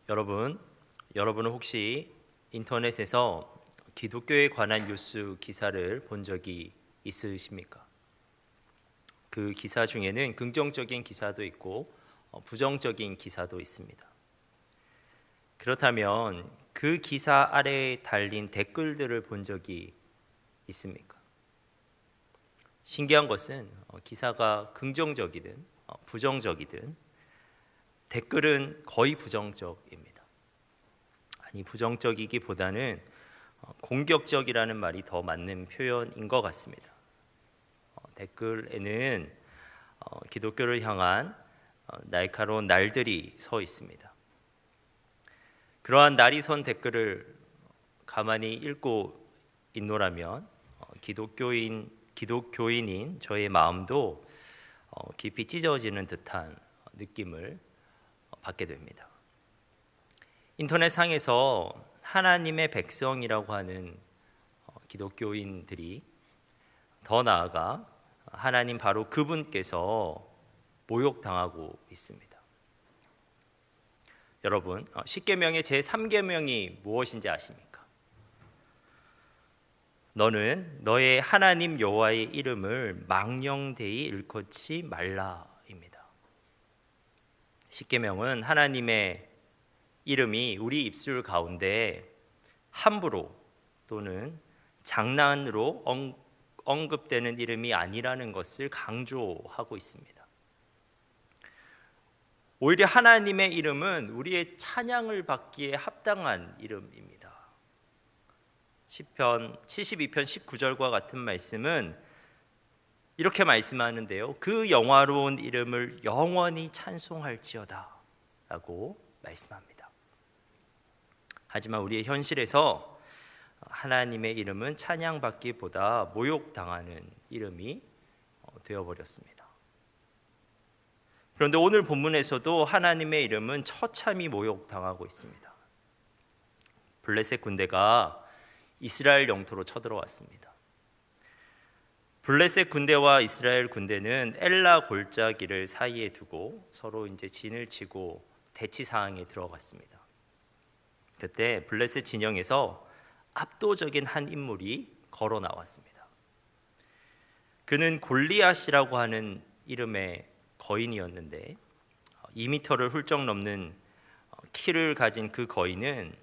여러분은 혹시 인터넷에서 기독교에 관한 뉴스 기사를 본 적이 있으십니까? 그 기사 중에는 긍정적인 기사도 있고 부정적인 기사도 있습니다. 그렇다면 그 기사 아래에 달린 댓글들을 본 적이 있습니까? 신기한 것은 기사가 긍정적이든 부정적이든 댓글은 거의 부정적입니다. 아니, 부정적이기보다는 공격적이라는 말이 더 맞는 표현인 것 같습니다. 댓글에는 기독교를 향한 날카로운 날들이 서 있습니다. 그러한 날이 선 댓글을 가만히 읽고 있노라면 기독교인인 저의 마음도 깊이 찢어지는 듯한 느낌을 받게 됩니다. 인터넷상에서 하나님의 백성이라고 하는 기독교인들이, 더 나아가 하나님 바로 그분께서 모욕당하고 있습니다. 여러분, 십계명의 제3계명이 무엇인지 아십니까? 너는 너의 하나님 여호와의 이름을 망령되이 일컫지 말라입니다. 십계명은 하나님의 이름이 우리 입술 가운데 함부로 또는 장난으로 언급되는 이름이 아니라는 것을 강조하고 있습니다. 오히려 하나님의 이름은 우리의 찬양을 받기에 합당한 이름입니다. 시편 72편 19절과 같은 말씀은 이렇게 말씀하는데요, 그 영화로운 이름을 영원히 찬송할지어다 라고 말씀합니다. 하지만 우리의 현실에서 하나님의 이름은 찬양받기보다 모욕당하는 이름이 되어버렸습니다. 그런데 오늘 본문에서도 하나님의 이름은 처참히 모욕당하고 있습니다. 블레셋 군대가 이스라엘 영토로 쳐들어왔습니다. 블레셋 군대와 이스라엘 군대는 엘라 골짜기를 사이에 두고 서로 이제 진을 치고 대치 상황에 들어갔습니다. 그때 블레셋 진영에서 압도적인 한 인물이 걸어 나왔습니다. 그는 골리앗이라고 하는 이름의 거인이었는데 2m를 훌쩍 넘는 키를 가진 그 거인은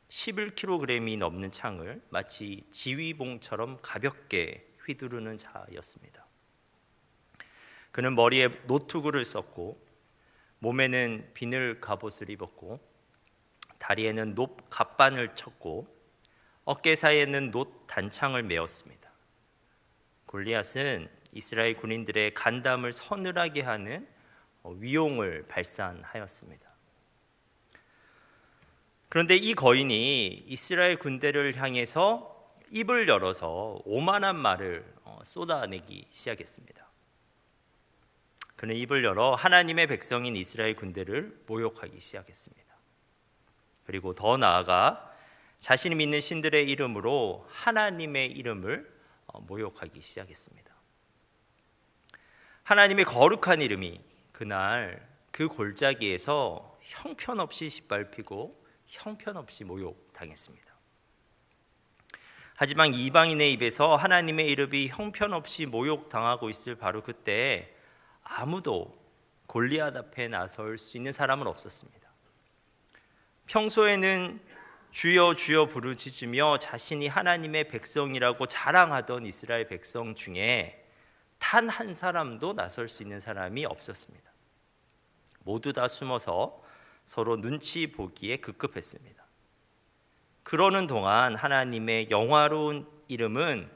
11kg이 넘는 창을 마치 지휘봉처럼 가볍게 휘두르는 자였습니다. 그는 머리에 노투구를 썼고 몸에는 비늘 갑옷을 입었고 다리에는 놋 갑반을 쳤고 어깨 사이에는 놋 단창을 메었습니다. 골리앗은 이스라엘 군인들의 간담을 서늘하게 하는 위용을 발산하였습니다. 그런데 이 거인이 이스라엘 군대를 향해서 입을 열어서 오만한 말을 쏟아내기 시작했습니다. 그는 입을 열어 하나님의 백성인 이스라엘 군대를 모욕하기 시작했습니다. 그리고 더 나아가 자신이 믿는 신들의 이름으로 하나님의 이름을 모욕하기 시작했습니다. 하나님의 거룩한 이름이 그날 그 골짜기에서 형편없이 짓밟히고 형편없이 모욕당했습니다. 하지만 이방인의 입에서 하나님의 이름이 형편없이 모욕당하고 있을 바로 그때 아무도 골리앗 앞에 나설 수 있는 사람은 없었습니다. 평소에는 주여 주여 부르짖으며 자신이 하나님의 백성이라고 자랑하던 이스라엘 백성 중에 단 한 사람도 나설 수 있는 사람이 없었습니다. 모두 다 숨어서 서로 눈치 보기에 급급했습니다. 그러는 동안 하나님의 영화로운 이름은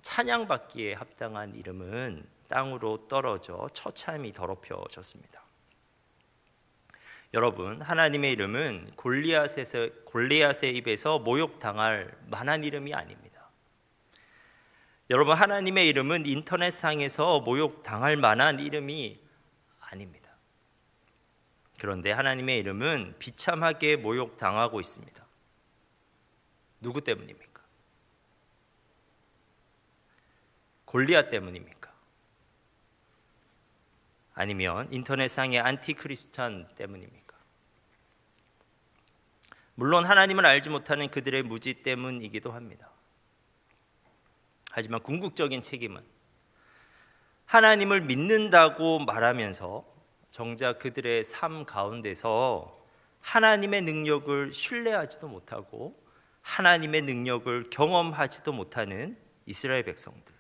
찬양받기에 합당한 이름은 땅으로 떨어져 처참히 더럽혀졌습니다. 여러분, 하나님의 이름은 골리앗의 입에서 모욕당할 만한 이름이 아닙니다. 여러분, 하나님의 이름은 인터넷상에서 모욕당할 만한 이름이 아닙니다. 그런데 하나님의 이름은 비참하게 모욕당하고 있습니다. 누구 때문입니까? 골리앗 때문입니까? 아니면 인터넷상의 안티크리스찬 때문입니까? 물론 하나님을 알지 못하는 그들의 무지 때문이기도 합니다. 하지만 궁극적인 책임은 하나님을 믿는다고 말하면서 정작 그들의 삶 가운데서 하나님의 능력을 신뢰하지도 못하고 하나님의 능력을 경험하지도 못하는 이스라엘 백성들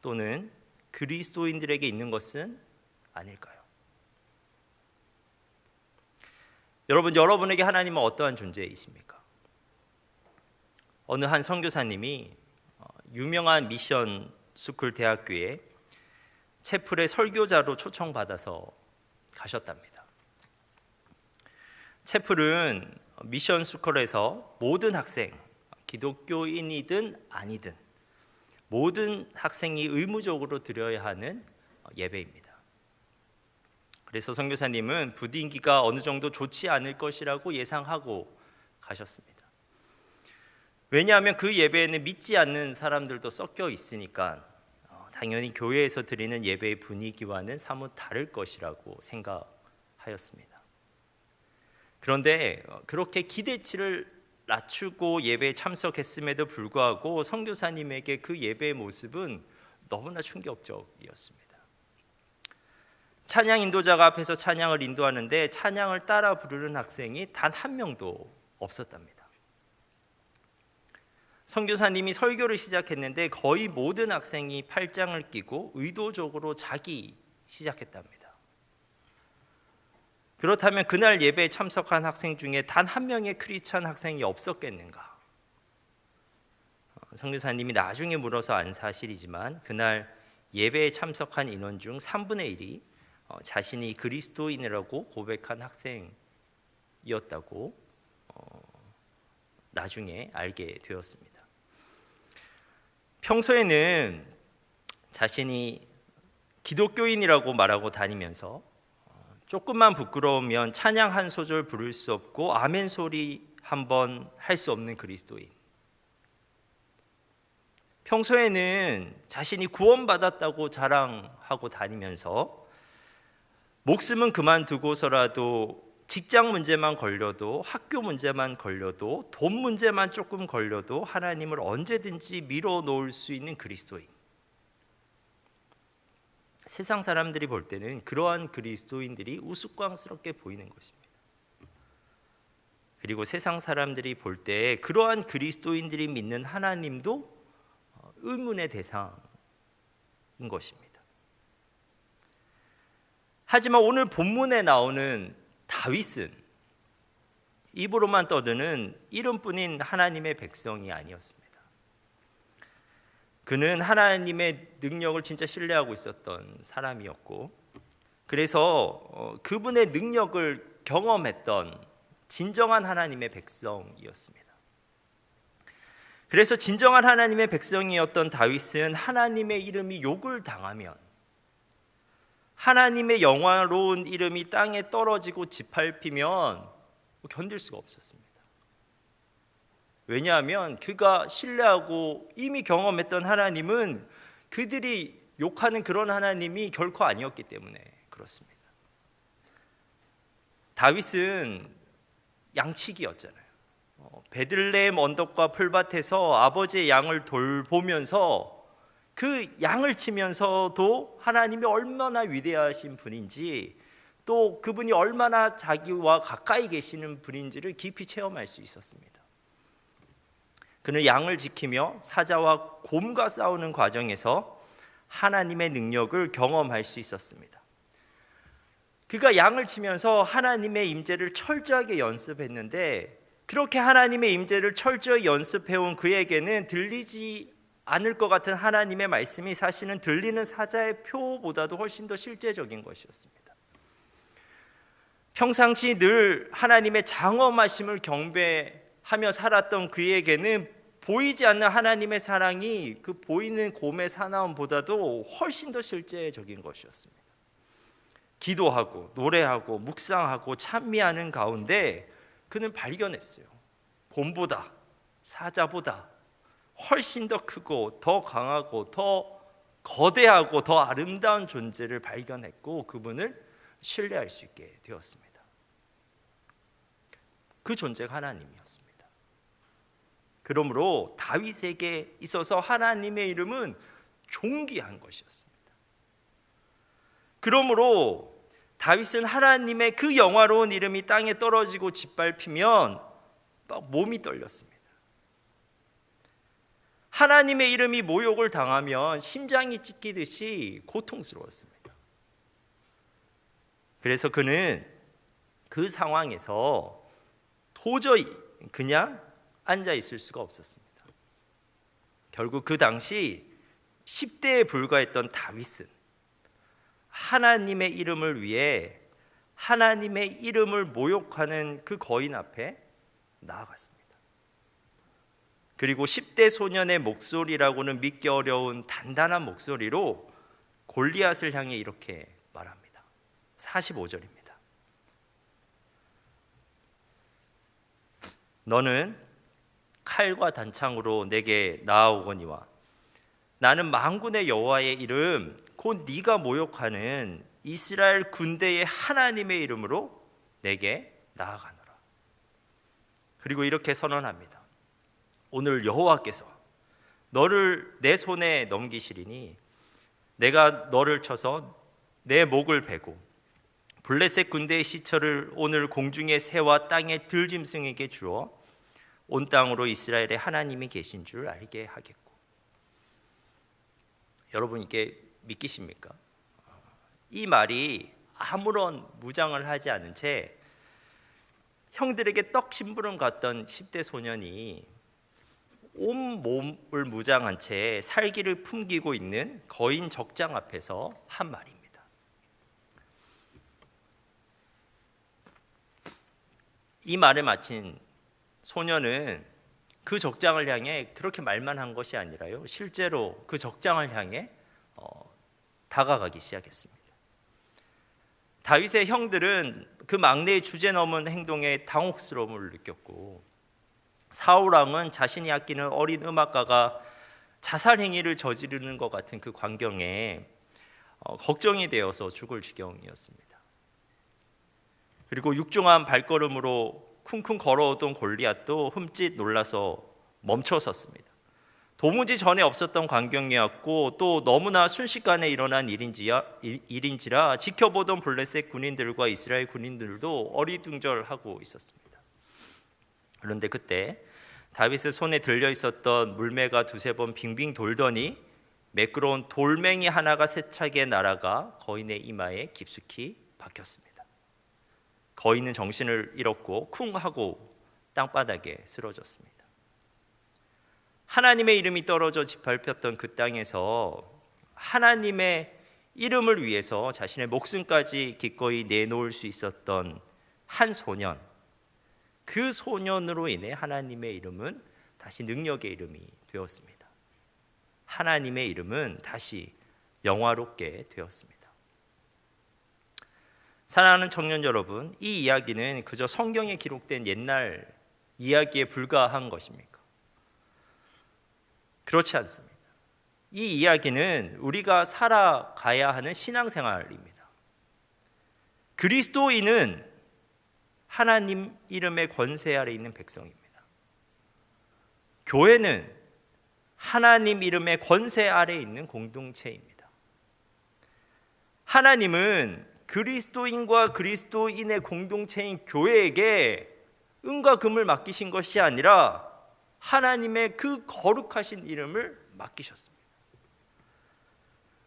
또는 그리스도인들에게 있는 것은 아닐까요? 여러분에게 하나님은 어떠한 존재이십니까? 어느 한 선교사님이 유명한 미션 스쿨 대학교에 채플의 설교자로 초청받아서 가셨답니다. 채플은 미션 스쿨에서 모든 학생, 기독교인이든 아니든 모든 학생이 의무적으로 드려야 하는 예배입니다. 그래서 선교사님은 부딩기가 어느 정도 좋지 않을 것이라고 예상하고 가셨습니다. 왜냐하면 그 예배에는 믿지 않는 사람들도 섞여 있으니까 당연히 교회에서 드리는 예배의 분위기와는 사뭇 다를 것이라고 생각하였습니다. 그런데 그렇게 기대치를 낮추고 예배에 참석했음에도 불구하고 선교사님에게 그 예배의 모습은 너무나 충격적이었습니다. 찬양 인도자가 앞에서 찬양을 인도하는데 찬양을 따라 부르는 학생이 단 한 명도 없었답니다. 선교사님이 설교를 시작했는데 거의 모든 학생이 팔짱을 끼고 의도적으로 자기 시작했답니다. 그렇다면 그날 예배에 참석한 학생 중에 단 한 명의 크리스찬 학생이 없었겠는가? 선교사님이 나중에 물어서 안 사실이지만 그날 예배에 참석한 인원 중 3분의 1이 자신이 그리스도인이라고 고백한 학생이었다고 나중에 알게 되었습니다. 평소에는 자신이 기독교인이라고 말하고 다니면서 조금만 부끄러우면 찬양 한 소절 부를 수 없고 아멘 소리 한번 할 수 없는 그리스도인. 평소에는 자신이 구원받았다고 자랑하고 다니면서 목숨은 그만두고서라도 직장 문제만 걸려도 학교 문제만 걸려도 돈 문제만 조금 걸려도 하나님을 언제든지 밀어놓을 수 있는 그리스도인. 세상 사람들이 볼 때는 그러한 그리스도인들이 우스꽝스럽게 보이는 것입니다. 그리고 세상 사람들이 볼 때 그러한 그리스도인들이 믿는 하나님도 의문의 대상인 것입니다. 하지만 오늘 본문에 나오는 다윗은 입으로만 떠드는 이름뿐인 하나님의 백성이 아니었습니다. 그는 하나님의 능력을 진짜 신뢰하고 있었던 사람이었고 그래서 그분의 능력을 경험했던 진정한 하나님의 백성이었습니다. 그래서 진정한 하나님의 백성이었던 다윗은 하나님의 이름이 욕을 당하면 하나님의 영화로운 이름이 땅에 떨어지고 짓밟히면 견딜 수가 없었습니다. 왜냐하면 그가 신뢰하고 이미 경험했던 하나님은 그들이 욕하는 그런 하나님이 결코 아니었기 때문에 그렇습니다. 다윗은 양치기였잖아요. 베들레헴 언덕과 풀밭에서 아버지의 양을 돌보면서 그 양을 치면서도 하나님이 얼마나 위대하신 분인지 또 그분이 얼마나 자기와 가까이 계시는 분인지를 깊이 체험할 수 있었습니다. 그는 양을 지키며 사자와 곰과 싸우는 과정에서 하나님의 능력을 경험할 수 있었습니다. 그가 양을 치면서 하나님의 임재를 철저하게 연습했는데 그렇게 하나님의 임재를 철저히 연습해온 그에게는 들리지 않을 것 같은 하나님의 말씀이 사실은 들리는 사자의 표보다도 훨씬 더 실제적인 것이었습니다. 평상시 늘 하나님의 장엄하심을 경배하며 살았던 그에게는 보이지 않는 하나님의 사랑이 그 보이는 곰의 사나움보다도 훨씬 더 실제적인 것이었습니다. 기도하고 노래하고 묵상하고 찬미하는 가운데 그는 발견했어요. 곰보다 사자보다 훨씬 더 크고 더 강하고 더 거대하고 더 아름다운 존재를 발견했고 그분을 신뢰할 수 있게 되었습니다. 그 존재가 하나님이었습니다. 그러므로 다윗에게 있어서 하나님의 이름은 존귀한 것이었습니다. 그러므로 다윗은 하나님의 그 영화로운 이름이 땅에 떨어지고 짓밟히면 막 몸이 떨렸습니다. 하나님의 이름이 모욕을 당하면 심장이 찢기듯이 고통스러웠습니다. 그래서 그는 그 상황에서 도저히 그냥 앉아 있을 수가 없었습니다. 결국 그 당시 10대에 불과했던 다윗은 하나님의 이름을 위해 하나님의 이름을 모욕하는 그 거인 앞에 나아갔습니다. 그리고 10대 소년의 목소리라고는 믿기 어려운 단단한 목소리로 골리앗을 향해 이렇게 말합니다. 45절입니다. 너는 칼과 단창으로 내게 나아오거니와 나는 만군의 여호와의 이름 곧 네가 모욕하는 이스라엘 군대의 하나님의 이름으로 내게 나아가노라. 그리고 이렇게 선언합니다. 오늘 여호와께서 너를 내 손에 넘기시리니 내가 너를 쳐서 내 목을 베고 블레셋 군대의 시체를 오늘 공중의 새와 땅의 들짐승에게 주어 온 땅으로 이스라엘의 하나님이 계신 줄 알게 하겠고. 여러분 이게 믿기십니까? 이 말이 아무런 무장을 하지 않은 채 형들에게 떡 심부름 갔던 10대 소년이 온 몸을 무장한 채 살기를 품기고 있는 거인 적장 앞에서 한 말입니다. 이 말을 마친 소년은 그 적장을 향해 그렇게 말만 한 것이 아니라요, 실제로 그 적장을 향해 다가가기 시작했습니다. 다윗의 형들은 그 막내의 주제넘은 행동에 당혹스러움을 느꼈고, 사울 왕은 자신이 아끼는 어린 음악가가 자살 행위를 저지르는 것 같은 그 광경에 걱정이 되어서 죽을 지경이었습니다. 그리고 육중한 발걸음으로 쿵쿵 걸어오던 골리앗도 흠칫 놀라서 멈춰섰습니다. 도무지 전에 없었던 광경이었고 또 너무나 순식간에 일어난 일인지라 지켜보던 블레셋 군인들과 이스라엘 군인들도 어리둥절하고 있었습니다. 그런데 그때 다윗의 손에 들려 있었던 물매가 두세 번 빙빙 돌더니 매끄러운 돌멩이 하나가 세차게 날아가 거인의 이마에 깊숙이 박혔습니다. 거인은 정신을 잃었고 쿵 하고 땅바닥에 쓰러졌습니다. 하나님의 이름이 떨어져 짓밟혔던 그 땅에서 하나님의 이름을 위해서 자신의 목숨까지 기꺼이 내놓을 수 있었던 한 소년, 그 소년으로 인해 하나님의 이름은 다시 능력의 이름이 되었습니다. 하나님의 이름은 다시 영화롭게 되었습니다. 사랑하는 청년 여러분, 이 이야기는 그저 성경에 기록된 옛날 이야기에 불과한 것입니까? 그렇지 않습니다. 이 이야기는 우리가 살아가야 하는 신앙생활입니다. 그리스도인은 하나님 이름의 권세 아래 있는 백성입니다. 교회는 하나님 이름의 권세 아래 있는 공동체입니다. 하나님은 그리스도인과 그리스도인의 공동체인 교회에게 은과 금을 맡기신 것이 아니라 하나님의 그 거룩하신 이름을 맡기셨습니다.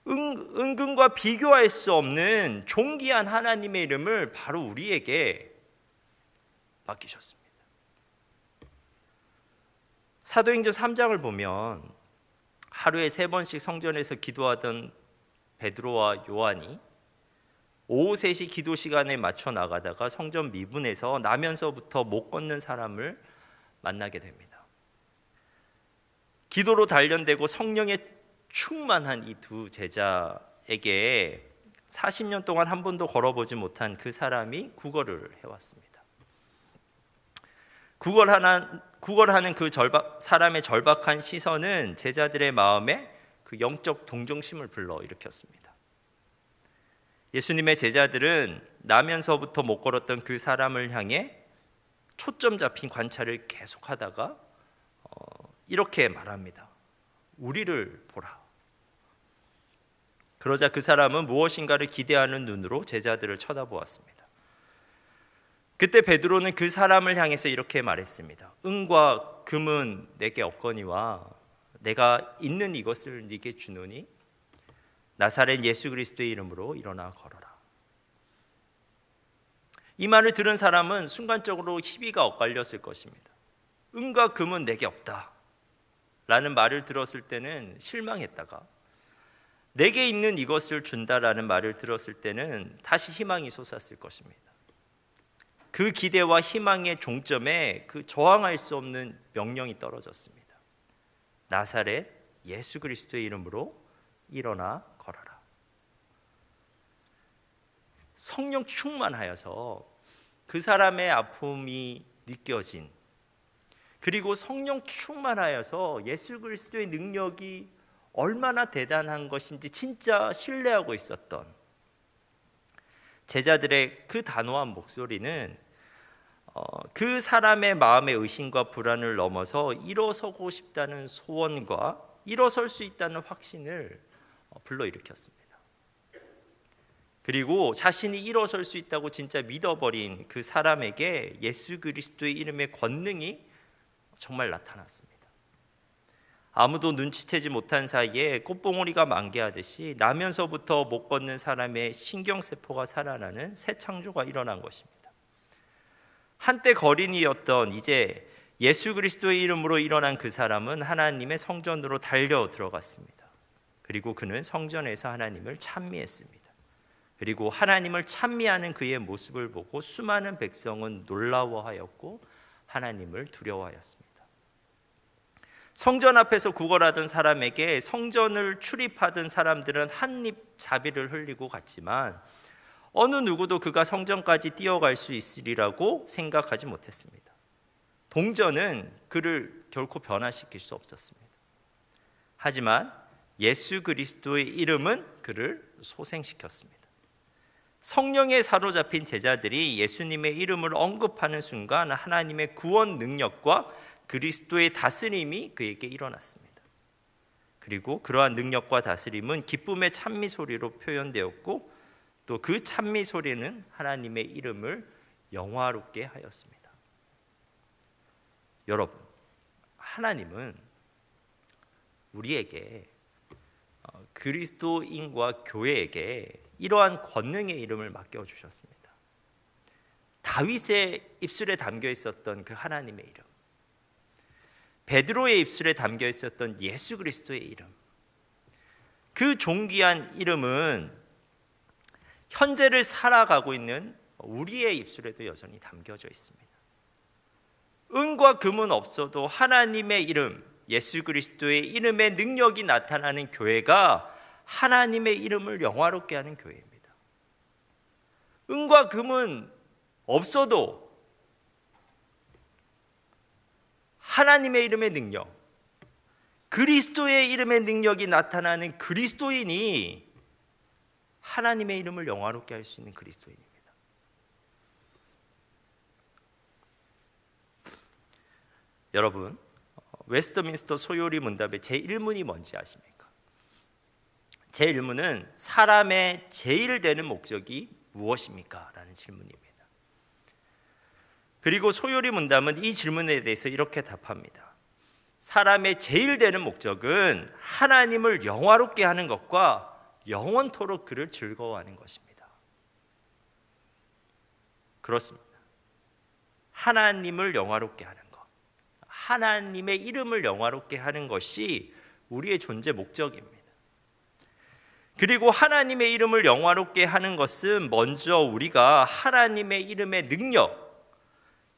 은금과 비교할 수 없는 존귀한 하나님의 이름을 바로 우리에게 맡기셨습니다. 사도행전 3장을 보면 하루에 3번씩 성전에서 기도하던 베드로와 요한이 오후 3시 기도 시간에 맞춰 나가다가 성전 미분에서 나면서부터 못 걷는 사람을 만나게 됩니다. 기도로 단련되고 성령에 충만한 이 두 제자에게 40년 동안 한 번도 걸어보지 못한 그 사람이 구걸을 해왔습니다. 구걸하는 그 사람의 절박한 시선은 제자들의 마음에 그 영적 동정심을 불러일으켰습니다. 예수님의 제자들은 나면서부터 못 걸었던 그 사람을 향해 초점 잡힌 관찰을 계속하다가 이렇게 말합니다. 우리를 보라. 그러자 그 사람은 무엇인가를 기대하는 눈으로 제자들을 쳐다보았습니다. 그때 베드로는 그 사람을 향해서 이렇게 말했습니다. 은과 금은 내게 없거니와 내가 있는 이것을 네게 주노니 나사렛 예수 그리스도의 이름으로 일어나 걸어라. 이 말을 들은 사람은 순간적으로 희비가 엇갈렸을 것입니다. 은과 금은 내게 없다 라는 말을 들었을 때는 실망했다가 내게 있는 이것을 준다라는 말을 들었을 때는 다시 희망이 솟았을 것입니다. 그 기대와 희망의 종점에 그 저항할 수 없는 명령이 떨어졌습니다. 나사렛 예수 그리스도의 이름으로 일어나 걸어라. 성령 충만하여서 그 사람의 아픔이 느껴진, 그리고 성령 충만하여서 예수 그리스도의 능력이 얼마나 대단한 것인지 진짜 신뢰하고 있었던 제자들의 그 단호한 목소리는 그 사람의 마음의 의심과 불안을 넘어서 일어서고 싶다는 소원과 일어설 수 있다는 확신을 불러일으켰습니다. 그리고 자신이 일어설 수 있다고 진짜 믿어버린 그 사람에게 예수 그리스도의 이름의 권능이 정말 나타났습니다. 아무도 눈치채지 못한 사이에 꽃봉오리가 만개하듯이 나면서부터 못 걷는 사람의 신경세포가 살아나는 새 창조가 일어난 것입니다. 한때 거린이였던 이제 예수 그리스도의 이름으로 일어난 그 사람은 하나님의 성전으로 달려 들어갔습니다. 그리고 그는 성전에서 하나님을 찬미했습니다. 그리고 하나님을 찬미하는 그의 모습을 보고 수많은 백성은 놀라워하였고 하나님을 두려워하였습니다. 성전 앞에서 구걸하던 사람에게 성전을 출입하던 사람들은 한입 자비를 흘리고 갔지만 어느 누구도 그가 성전까지 뛰어갈 수 있으리라고 생각하지 못했습니다. 동전은 그를 결코 변화시킬 수 없었습니다. 하지만 예수 그리스도의 이름은 그를 소생시켰습니다. 성령에 사로잡힌 제자들이 예수님의 이름을 언급하는 순간 하나님의 구원 능력과 그리스도의 다스림이 그에게 일어났습니다. 그리고 그러한 능력과 다스림은 기쁨의 찬미 소리로 표현되었고 또 그 찬미 소리는 하나님의 이름을 영화롭게 하였습니다. 여러분, 하나님은 우리에게 그리스도인과 교회에게 이러한 권능의 이름을 맡겨주셨습니다. 다윗의 입술에 담겨 있었던 그 하나님의 이름, 베드로의 입술에 담겨 있었던 예수 그리스도의 이름, 그 존귀한 이름은 현재를 살아가고 있는 우리의 입술에도 여전히 담겨져 있습니다. 은과 금은 없어도 하나님의 이름, 예수 그리스도의 이름의 능력이 나타나는 교회가 하나님의 이름을 영화롭게 하는 교회입니다. 은과 금은 없어도 하나님의 이름의 능력, 그리스도의 이름의 능력이 나타나는 그리스도인이 하나님의 이름을 영화롭게 할 수 있는 그리스도인입니다. 여러분, 웨스트민스터 소요리 문답의 제1문이 뭔지 아십니까? 제1문은 사람의 제일 되는 목적이 무엇입니까? 라는 질문입니다. 그리고 소요리 문답은 이 질문에 대해서 이렇게 답합니다. 사람의 제일 되는 목적은 하나님을 영화롭게 하는 것과 영원토록 그를 즐거워하는 것입니다. 그렇습니다. 하나님을 영화롭게 하는 것, 하나님의 이름을 영화롭게 하는 것이 우리의 존재 목적입니다. 그리고 하나님의 이름을 영화롭게 하는 것은 먼저 우리가 하나님의 이름의 능력,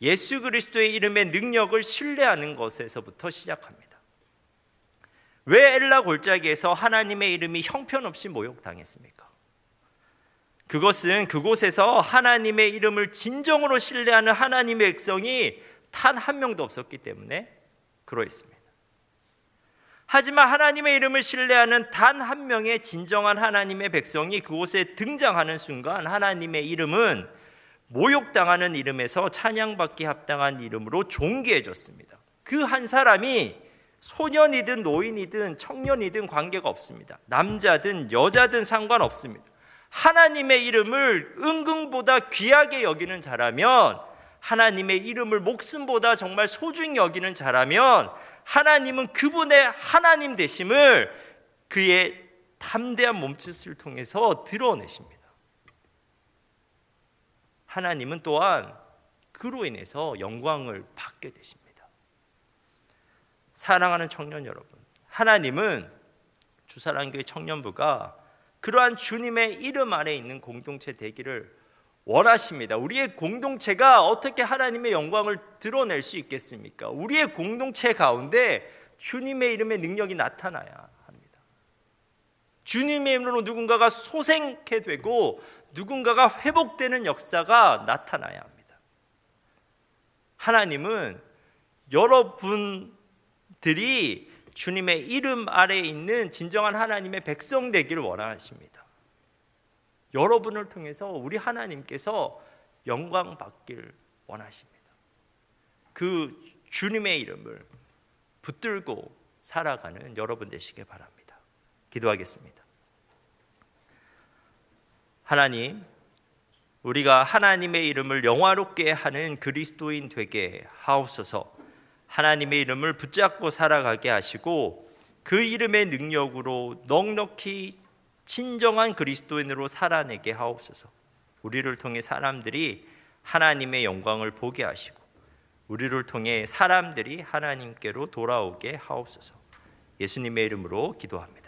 예수 그리스도의 이름의 능력을 신뢰하는 것에서부터 시작합니다. 왜 엘라 골짜기에서 하나님의 이름이 형편없이 모욕당했습니까? 그것은 그곳에서 하나님의 이름을 진정으로 신뢰하는 하나님의 백성이 단 한 명도 없었기 때문에 그러했습니다. 하지만 하나님의 이름을 신뢰하는 단 한 명의 진정한 하나님의 백성이 그곳에 등장하는 순간 하나님의 이름은 모욕당하는 이름에서 찬양받기 합당한 이름으로 존귀해졌습니다. 그 한 사람이 소년이든 노인이든 청년이든 관계가 없습니다. 남자든 여자든 상관없습니다. 하나님의 이름을 은금보다 귀하게 여기는 자라면, 하나님의 이름을 목숨보다 정말 소중히 여기는 자라면, 하나님은 그분의 하나님 되심을 그의 담대한 몸짓을 통해서 드러내십니다. 하나님은 또한 그로 인해서 영광을 받게 되십니다. 사랑하는 청년 여러분, 하나님은 주사랑교회 청년부가 그러한 주님의 이름 아래 있는 공동체 되기를 원하십니다. 우리의 공동체가 어떻게 하나님의 영광을 드러낼 수 있겠습니까? 우리의 공동체 가운데 주님의 이름의 능력이 나타나야 합니다. 주님의 이름으로 누군가가 소생케 되고 누군가가 회복되는 역사가 나타나야 합니다. 하나님은 여러분들이 주님의 이름 아래에 있는 진정한 하나님의 백성 되기를 원하십니다. 여러분을 통해서 우리 하나님께서 영광 받기를 원하십니다. 그 주님의 이름을 붙들고 살아가는 여러분 되시길 바랍니다. 기도하겠습니다. 하나님, 우리가 하나님의 이름을 영화롭게 하는 그리스도인 되게 하옵소서. 하나님의 이름을 붙잡고 살아가게 하시고 그 이름의 능력으로 넉넉히 진정한 그리스도인으로 살아내게 하옵소서. 우리를 통해 사람들이 하나님의 영광을 보게 하시고 우리를 통해 사람들이 하나님께로 돌아오게 하옵소서. 예수님의 이름으로 기도합니다.